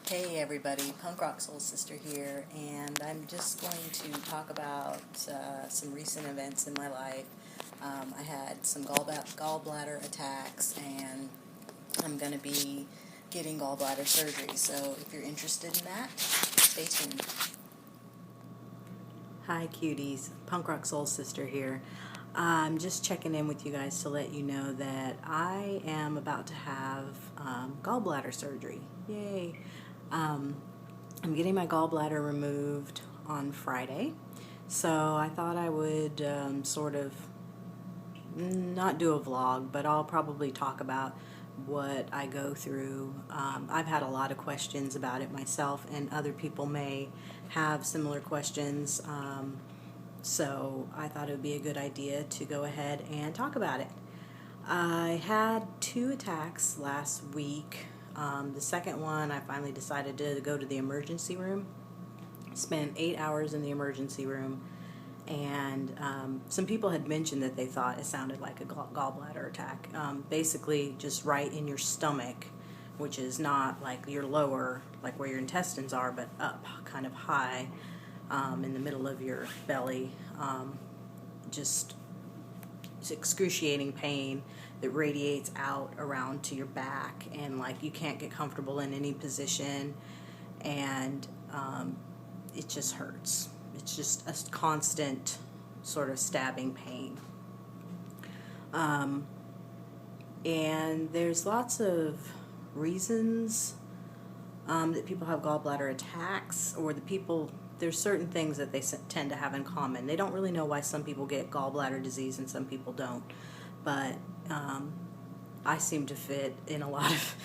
Hey everybody, Punk Rock Soul Sister here, and I'm just going to talk about some recent events in my life. I had some gallbladder attacks, and I'm going to be getting gallbladder surgery, so if you're interested in that, stay tuned. Hi cuties, Punk Rock Soul Sister here. I'm just checking in with you guys to let you know that I am about to have gallbladder surgery. Yay! I'm getting my gallbladder removed on Friday, so I thought I would sort of not do a vlog, but I'll probably talk about what I go through. I've had a lot of questions about it myself, and other people may have similar questions, so I thought it would be a good idea to go ahead and talk about it. I had 2 attacks last week. The second one, I finally decided to go to the emergency room. Spent 8 hours in the emergency room, and some people had mentioned that they thought it sounded like a gallbladder attack. Basically, just right in your stomach, which is not like your lower, like where your intestines are, but up, kind of high, in the middle of your belly. Just excruciating pain that radiates out around to your back, and like you can't get comfortable in any position, and it just hurts. It's just a constant sort of stabbing pain. And there's lots of reasons that people have gallbladder attacks, or there's certain things that they tend to have in common. They don't really know why some people get gallbladder disease and some people don't, but I seem to fit in a lot of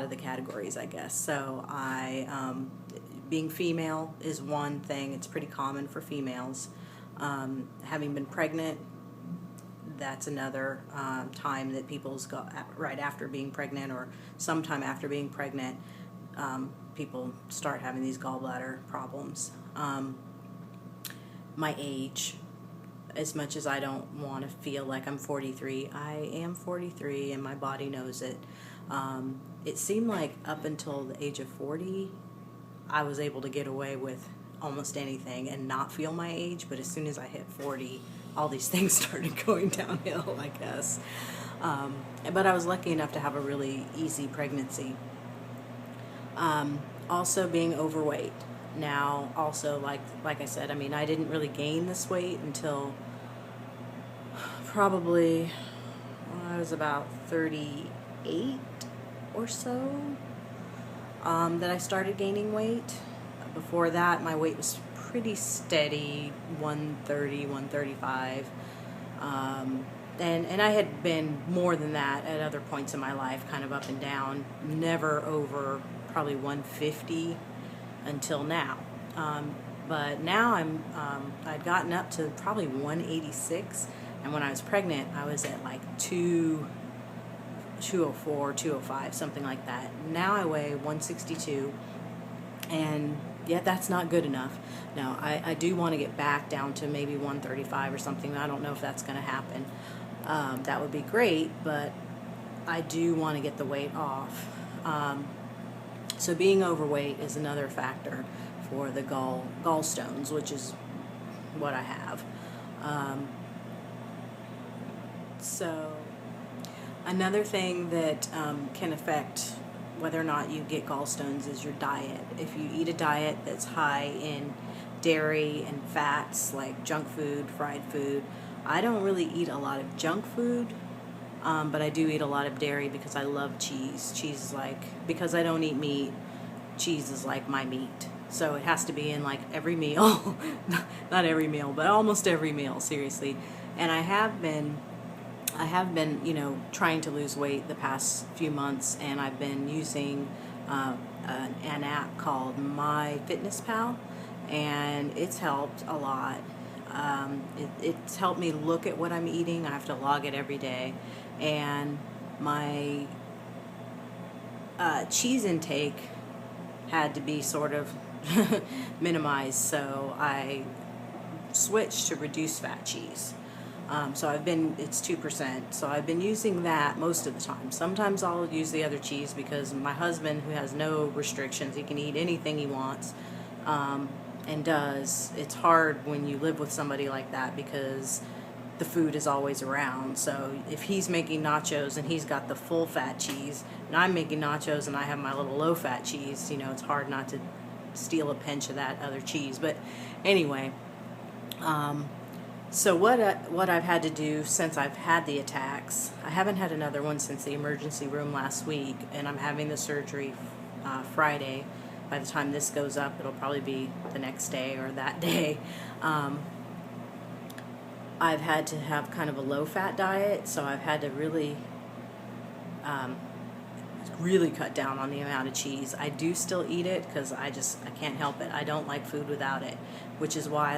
the categories, I guess. So being female is one thing. It's pretty common for females. Having been pregnant, that's another time that people's right after being pregnant or sometime after being pregnant, people start having these gallbladder problems. My age, as much as I don't want to feel like I'm 43, I am 43 and my body knows it. It seemed like up until the age of 40, I was able to get away with almost anything and not feel my age, but as soon as I hit 40, all these things started going downhill, I guess. But I was lucky enough to have a really easy pregnancy. Also being overweight. Now, also, like I said, I mean, I didn't really gain this weight until probably I was about 38 or so, that I started gaining weight. Before that, my weight was pretty steady, 130, 135. And I had been more than that at other points in my life, kind of up and down, never over probably 150 until now. But now I'd gotten up to probably 186, and when I was pregnant, I was at like 204, 205, something like that. Now I weigh 162, and yet that's not good enough. Now, I do want to get back down to maybe 135 or something. I don't know if that's going to happen. That would be great, but I do want to get the weight off. So being overweight is another factor for the gallstones, which is what I have. So another thing that can affect whether or not you get gallstones is your diet. If you eat a diet that's high in dairy and fats, like junk food, fried food. I don't really eat a lot of junk food, but I do eat a lot of dairy because I love cheese. Cheese is because I don't eat meat, cheese is like my meat. So it has to be in like every meal. Not every meal, but almost every meal, seriously. And I have been, trying to lose weight the past few months, and I've been using an app called MyFitnessPal, and it's helped a lot. It's helped me look at what I'm eating. I have to log it every day, and my cheese intake had to be sort of minimized, so I switched to reduced fat cheese. So it's 2%. So I've been using that most of the time. Sometimes I'll use the other cheese because my husband, who has no restrictions, he can eat anything he wants, and does. It's hard when you live with somebody like that because the food is always around. So if he's making nachos and he's got the full fat cheese, and I'm making nachos and I have my little low fat cheese, it's hard not to steal a pinch of that other cheese. But anyway, so what I've had to do since I've had the attacks, I haven't had another one since the emergency room last week, and I'm having the surgery Friday. By the time this goes up, it'll probably be the next day or that day. I've had to have kind of a low-fat diet, so I've had to really cut down on the amount of cheese. I do still eat it because I can't help it. I don't like food without it, which is why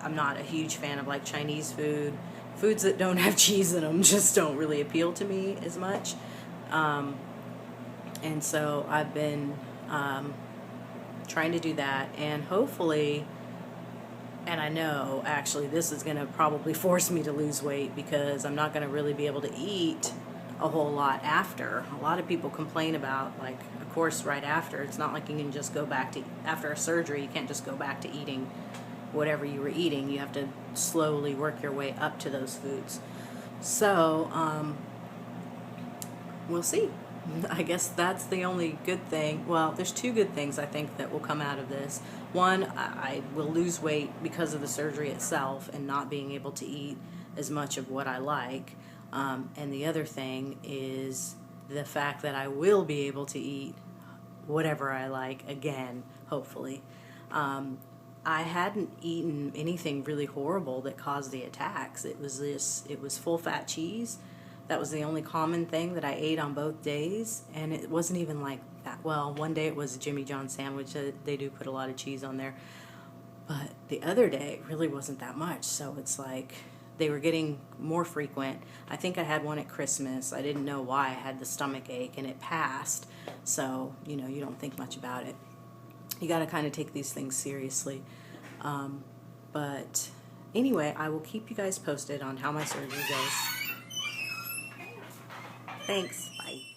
I'm not a huge fan of like Chinese food. Foods that don't have cheese in them just don't really appeal to me as much. And so I've been trying to do that, and hopefully, and I know actually this is going to probably force me to lose weight because I'm not going to really be able to eat a whole lot after. A lot of people complain about, like, of course, right after. It's not like you can just go back to, after a surgery, you can't just go back to eating whatever you were eating. You have to slowly work your way up to those foods. So, we'll see. I guess that's the only good thing. Well, there's two good things I think that will come out of this. One, I will lose weight because of the surgery itself and not being able to eat as much of what I like. And the other thing is the fact that I will be able to eat whatever I like again, hopefully. I hadn't eaten anything really horrible that caused the attacks. It was full fat cheese. That was the only common thing that I ate on both days, and it wasn't even like that. Well, one day it was a Jimmy John sandwich. They do put a lot of cheese on there. But the other day, it really wasn't that much. So it's like they were getting more frequent. I think I had one at Christmas. I didn't know why I had the stomach ache, and it passed. So, you don't think much about it. You got to kind of take these things seriously. But anyway, I will keep you guys posted on how my surgery goes. Thanks. Bye.